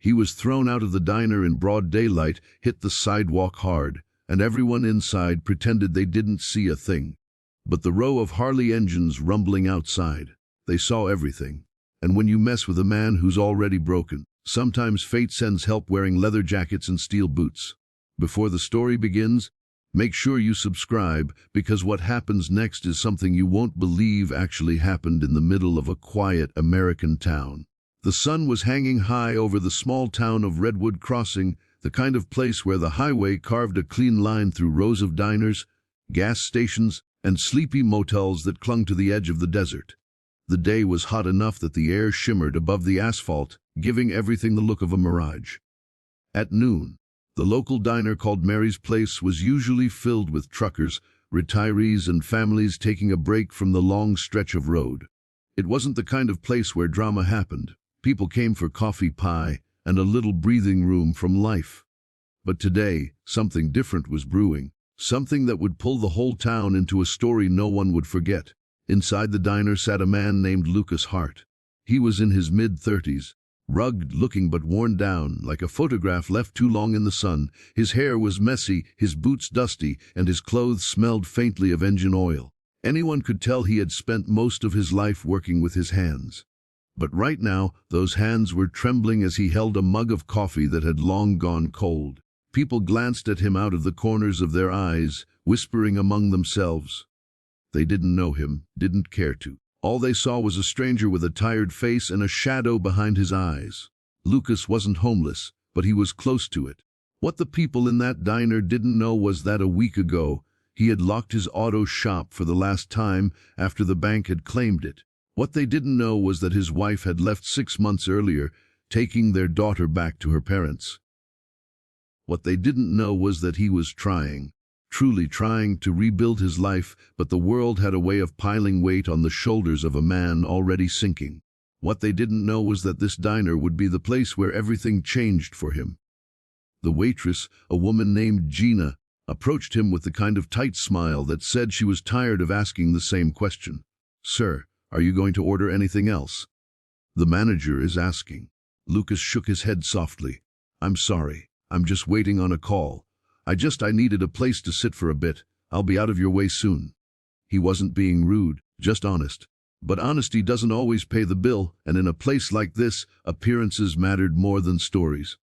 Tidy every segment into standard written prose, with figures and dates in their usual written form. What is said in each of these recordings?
He was thrown out of the diner in broad daylight, hit the sidewalk hard, and everyone inside pretended they didn't see a thing. But the row of Harley engines rumbling outside, they saw everything. And when you mess with a man who's already broken, sometimes fate sends help wearing leather jackets and steel boots. Before the story begins, make sure you subscribe, because what happens next is something you won't believe actually happened in the middle of a quiet American town. The sun was hanging high over the small town of Redwood Crossing, the kind of place where the highway carved a clean line through rows of diners, gas stations, and sleepy motels that clung to the edge of the desert. The day was hot enough that the air shimmered above the asphalt, giving everything the look of a mirage. At noon, the local diner called Mary's Place was usually filled with truckers, retirees, and families taking a break from the long stretch of road. It wasn't the kind of place where drama happened. People came for coffee, pie, and a little breathing room from life. But today, something different was brewing, something that would pull the whole town into a story no one would forget. Inside the diner sat a man named Lucas Hart. He was in his mid-30s, rugged-looking but worn down, like a photograph left too long in the sun. His hair was messy, his boots dusty, and his clothes smelled faintly of engine oil. Anyone could tell he had spent most of his life working with his hands. But right now, those hands were trembling as he held a mug of coffee that had long gone cold. People glanced at him out of the corners of their eyes, whispering among themselves. They didn't know him, didn't care to. All they saw was a stranger with a tired face and a shadow behind his eyes. Lucas wasn't homeless, but he was close to it. What the people in that diner didn't know was that a week ago, he had locked his auto shop for the last time after the bank had claimed it. What they didn't know was that his wife had left 6 months earlier, taking their daughter back to her parents. What they didn't know was that he was trying, truly trying to rebuild his life, but the world had a way of piling weight on the shoulders of a man already sinking. What they didn't know was that this diner would be the place where everything changed for him. The waitress, a woman named Gina, approached him with the kind of tight smile that said she was tired of asking the same question. "Sir, are you going to order anything else?" "The manager is asking." Lucas shook his head softly. "I'm sorry. I'm just waiting on a call. I needed a place to sit for a bit. I'll be out of your way soon." He wasn't being rude, just honest. But honesty doesn't always pay the bill, and in a place like this, appearances mattered more than stories.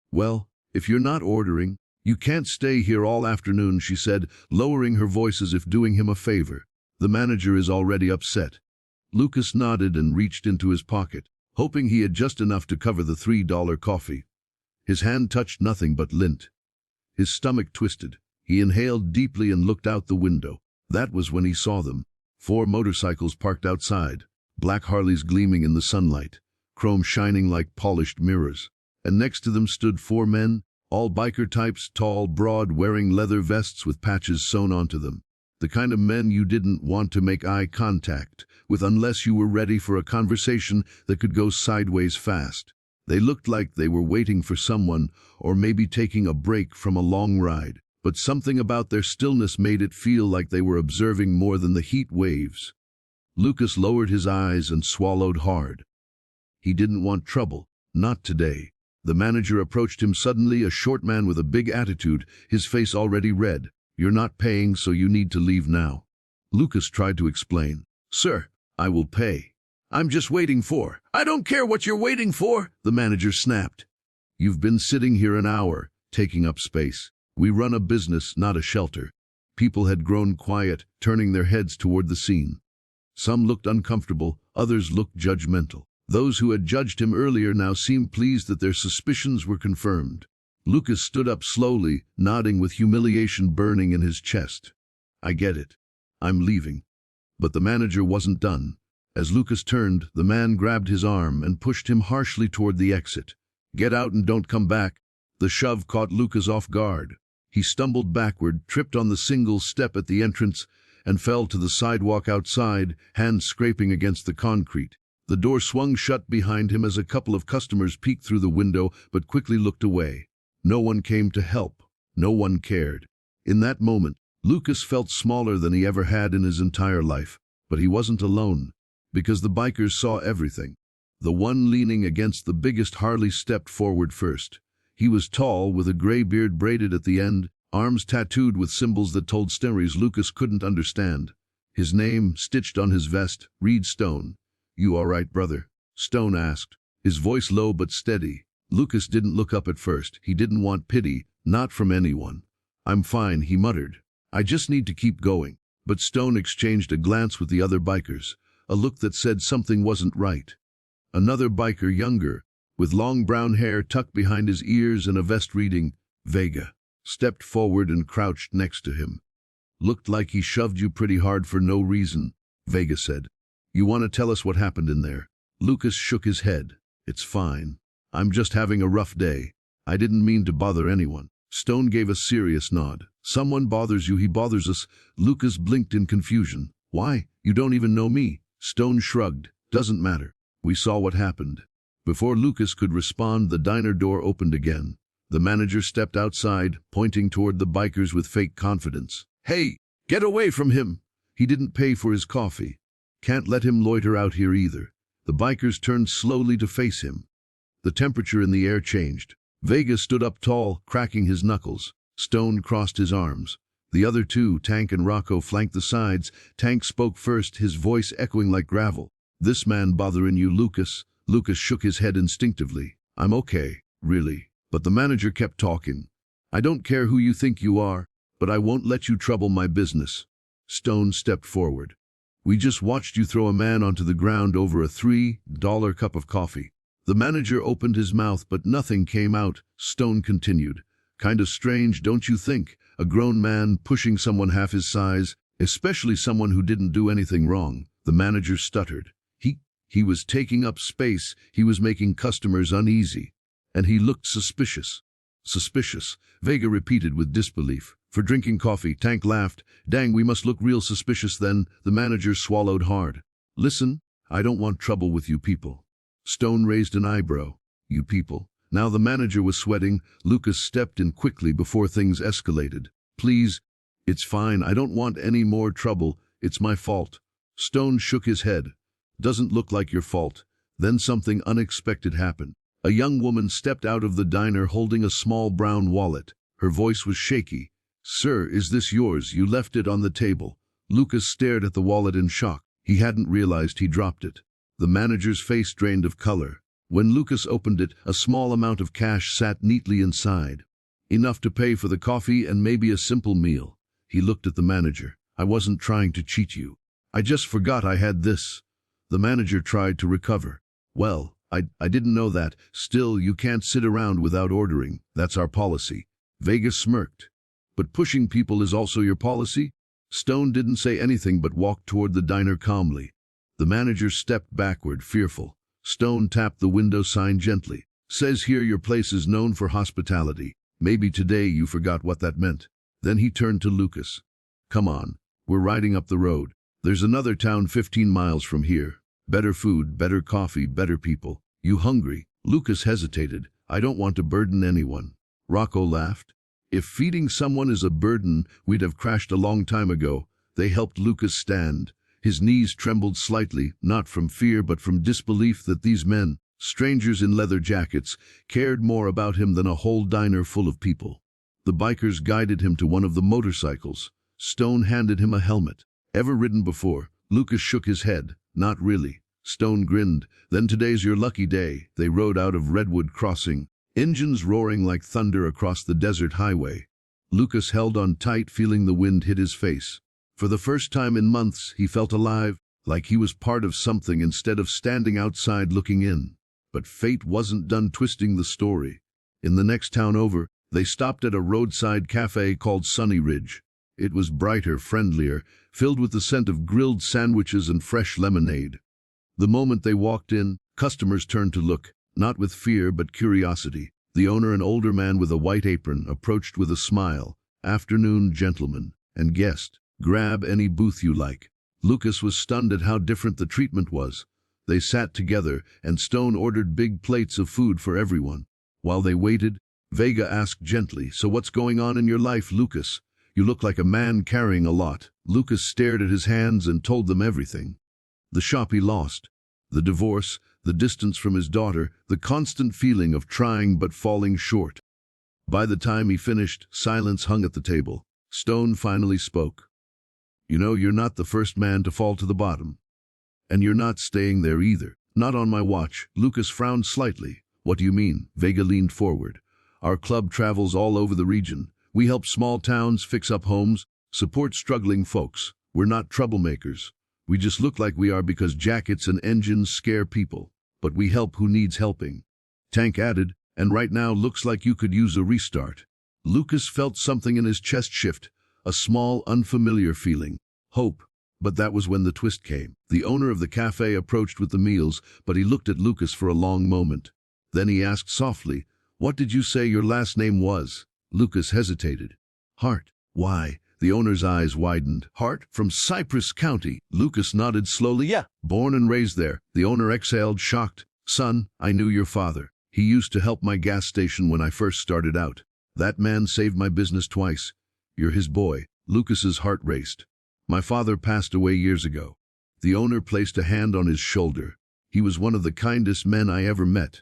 "Well, if you're not ordering, you can't stay here all afternoon," she said, lowering her voice as if doing him a favor. "The manager is already upset." Lucas nodded and reached into his pocket, hoping he had just enough to cover the $3 coffee. His hand touched nothing but lint. His stomach twisted. He inhaled deeply and looked out the window. That was when he saw them. 4 motorcycles parked outside, black Harleys gleaming in the sunlight, chrome shining like polished mirrors. And next to them stood 4 men, all biker types, tall, broad, wearing leather vests with patches sewn onto them. The kind of men you didn't want to make eye contact with unless you were ready for a conversation that could go sideways fast. They looked like they were waiting for someone, or maybe taking a break from a long ride, but something about their stillness made it feel like they were observing more than the heat waves. Lucas lowered his eyes and swallowed hard. He didn't want trouble, not today. The manager approached him suddenly, a short man with a big attitude, his face already red. "You're not paying, so you need to leave now." Lucas tried to explain. "Sir, I will pay. I'm just waiting for—" "I don't care what you're waiting for," the manager snapped. "You've been sitting here an hour, taking up space. We run a business, not a shelter." People had grown quiet, turning their heads toward the scene. Some looked uncomfortable, others looked judgmental. Those who had judged him earlier now seemed pleased that their suspicions were confirmed. Lucas stood up slowly, nodding with humiliation burning in his chest. "I get it. I'm leaving." But the manager wasn't done. As Lucas turned, the man grabbed his arm and pushed him harshly toward the exit. "Get out and don't come back." The shove caught Lucas off guard. He stumbled backward, tripped on the single step at the entrance, and fell to the sidewalk outside, hands scraping against the concrete. The door swung shut behind him as a couple of customers peeked through the window but quickly looked away. No one came to help. No one cared. In that moment, Lucas felt smaller than he ever had in his entire life. But he wasn't alone, because the bikers saw everything. The one leaning against the biggest Harley stepped forward first. He was tall, with a gray beard braided at the end, arms tattooed with symbols that told stories Lucas couldn't understand. His name, stitched on his vest, read Stone. "You all right, brother?" Stone asked, his voice low but steady. Lucas didn't look up at first. He didn't want pity, not from anyone. "I'm fine," he muttered. "I just need to keep going." But Stone exchanged a glance with the other bikers, a look that said something wasn't right. Another biker, younger, with long brown hair tucked behind his ears and a vest reading Vega, stepped forward and crouched next to him. "Looked like he shoved you pretty hard for no reason," Vega said. "You want to tell us what happened in there?" Lucas shook his head. "It's fine. I'm just having a rough day. I didn't mean to bother anyone." Stone gave a serious nod. "Someone bothers you, he bothers us." Lucas blinked in confusion. "Why? You don't even know me." Stone shrugged. "Doesn't matter. We saw what happened." Before Lucas could respond, the diner door opened again. The manager stepped outside, pointing toward the bikers with fake confidence. "Hey, get away from him! He didn't pay for his coffee. Can't let him loiter out here either." The bikers turned slowly to face him. The temperature in the air changed. Vega stood up tall, cracking his knuckles. Stone crossed his arms. The other two, Tank and Rocco, flanked the sides. Tank spoke first, his voice echoing like gravel. "This man bothering you, Lucas?" Lucas shook his head instinctively. "I'm okay, really." But the manager kept talking. "I don't care who you think you are, but I won't let you trouble my business." Stone stepped forward. "We just watched you throw a man onto the ground over a $3 cup of coffee." The manager opened his mouth, but nothing came out. Stone continued. "Kind of strange, don't you think? A grown man pushing someone half his size, especially someone who didn't do anything wrong." The manager stuttered. He was taking up space, he was making customers uneasy. And he looked suspicious." "Suspicious," Vega repeated with disbelief. "For drinking coffee." Tank laughed. "Dang, we must look real suspicious then." The manager swallowed hard. "Listen, I don't want trouble with you people." Stone raised an eyebrow. "You people?" Now the manager was sweating. Lucas stepped in quickly before things escalated. "Please." "It's fine, I don't want any more trouble. It's my fault." Stone shook his head. "Doesn't look like your fault." Then something unexpected happened. A young woman stepped out of the diner holding a small brown wallet. Her voice was shaky. "Sir, is this yours? You left it on the table." Lucas stared at the wallet in shock. He hadn't realized he dropped it. The manager's face drained of color. When Lucas opened it, a small amount of cash sat neatly inside. Enough to pay for the coffee and maybe a simple meal. He looked at the manager. "I wasn't trying to cheat you. I just forgot I had this." The manager tried to recover. "Well, I didn't know that. Still, you can't sit around without ordering. That's our policy." Vega smirked. "But pushing people is also your policy?" Stone didn't say anything but walked toward the diner calmly. The manager stepped backward, fearful. Stone tapped the window sign gently. "Says here your place is known for hospitality. Maybe today you forgot what that meant." Then he turned to Lucas. "Come on, we're riding up the road. There's another town 15 miles from here. Better food, better coffee, better people. You hungry?" Lucas hesitated. "I don't want to burden anyone." Rocco laughed. "If feeding someone is a burden, we'd have crashed a long time ago." They helped Lucas stand. His knees trembled slightly, not from fear but from disbelief that these men, strangers in leather jackets, cared more about him than a whole diner full of people. The bikers guided him to one of the motorcycles. Stone handed him a helmet. "Ever ridden before?" Lucas shook his head. "Not really." Stone grinned. "Then today's your lucky day." They rode out of Redwood Crossing, engines roaring like thunder across the desert highway. Lucas held on tight, feeling the wind hit his face. For the first time in months, he felt alive, like he was part of something instead of standing outside looking in. But fate wasn't done twisting the story. In the next town over, they stopped at a roadside cafe called Sunny Ridge. It was brighter, friendlier, filled with the scent of grilled sandwiches and fresh lemonade. The moment they walked in, customers turned to look, not with fear but curiosity. The owner, an older man with a white apron, approached with a smile. "Afternoon, gentlemen, and guest. Grab any booth you like." Lucas was stunned at how different the treatment was. They sat together, and Stone ordered big plates of food for everyone. While they waited, Vega asked gently, "So what's going on in your life, Lucas? You look like a man carrying a lot." Lucas stared at his hands and told them everything. The shop he lost, the divorce, the distance from his daughter, the constant feeling of trying but falling short. By the time he finished, silence hung at the table. Stone finally spoke. "You know, you're not the first man to fall to the bottom. And you're not staying there either. Not on my watch." Lucas frowned slightly. "What do you mean?" Vega leaned forward. "Our club travels all over the region. We help small towns fix up homes, support struggling folks. We're not troublemakers. We just look like we are because jackets and engines scare people. But we help who needs helping." Tank added, "And right now looks like you could use a restart." Lucas felt something in his chest shift, a small, unfamiliar feeling. Hope. But that was when the twist came. The owner of the cafe approached with the meals, but he looked at Lucas for a long moment. Then he asked softly, "What did you say your last name was?" Lucas hesitated. "Hart." "Why?" The owner's eyes widened. "Hart? From Cypress County?" Lucas nodded slowly. "Yeah. Born and raised there." The owner exhaled, shocked. "Son, I knew your father. He used to help my gas station when I first started out. That man saved my business twice. You're his boy." Lucas's heart raced. "My father passed away years ago." The owner placed a hand on his shoulder. "He was one of the kindest men I ever met.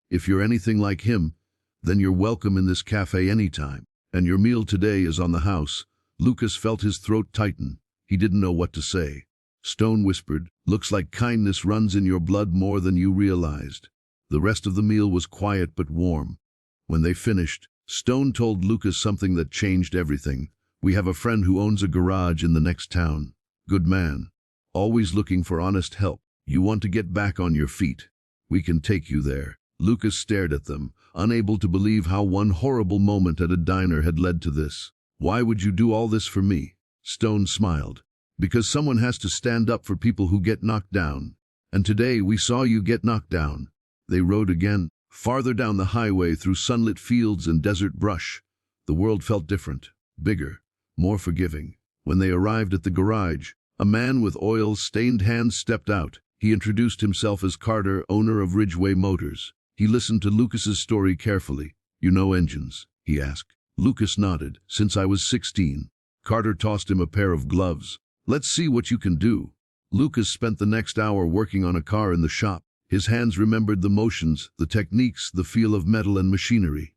If you're anything like him, then you're welcome in this cafe anytime. And your meal today is on the house." Lucas felt his throat tighten. He didn't know what to say. Stone whispered, "Looks like kindness runs in your blood more than you realized." The rest of the meal was quiet but warm. When they finished, Stone told Lucas something that changed everything. "We have a friend who owns a garage in the next town. Good man. Always looking for honest help. You want to get back on your feet? We can take you there." Lucas stared at them, unable to believe how one horrible moment at a diner had led to this. "Why would you do all this for me?" Stone smiled. "Because someone has to stand up for people who get knocked down. And today we saw you get knocked down." They rode again, farther down the highway through sunlit fields and desert brush. The world felt different, bigger, more forgiving. When they arrived at the garage, a man with oil-stained hands stepped out. He introduced himself as Carter, owner of Ridgeway Motors. He listened to Lucas's story carefully. "You know engines?" he asked. Lucas nodded. "Since I was 16. Carter tossed him a pair of gloves. "Let's see what you can do." Lucas spent the next hour working on a car in the shop. His hands remembered the motions, the techniques, the feel of metal and machinery.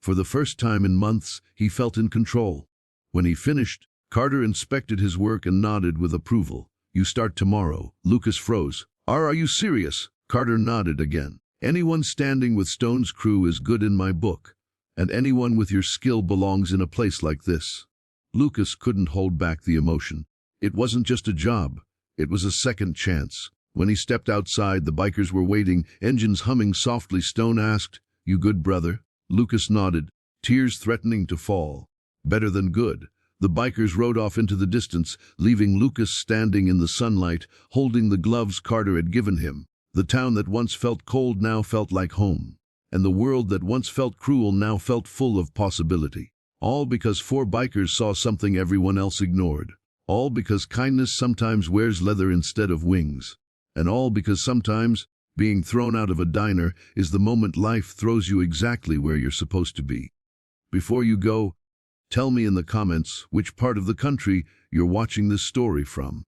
For the first time in months, he felt in control. When he finished, Carter inspected his work and nodded with approval. "You start tomorrow." Lucas froze. Are you serious?" Carter nodded again. "Anyone standing with Stone's crew is good in my book. And anyone with your skill belongs in a place like this." Lucas couldn't hold back the emotion. It wasn't just a job. It was a second chance. When he stepped outside, the bikers were waiting, engines humming softly. Stone asked, "You good, brother?" Lucas nodded, tears threatening to fall. Better than good. The bikers rode off into the distance, leaving Lucas standing in the sunlight, holding the gloves Carter had given him. The town that once felt cold now felt like home. And the world that once felt cruel now felt full of possibility. All because 4 bikers saw something everyone else ignored. All because kindness sometimes wears leather instead of wings. And all because sometimes, being thrown out of a diner is the moment life throws you exactly where you're supposed to be. Before you go, tell me in the comments which part of the country you're watching this story from.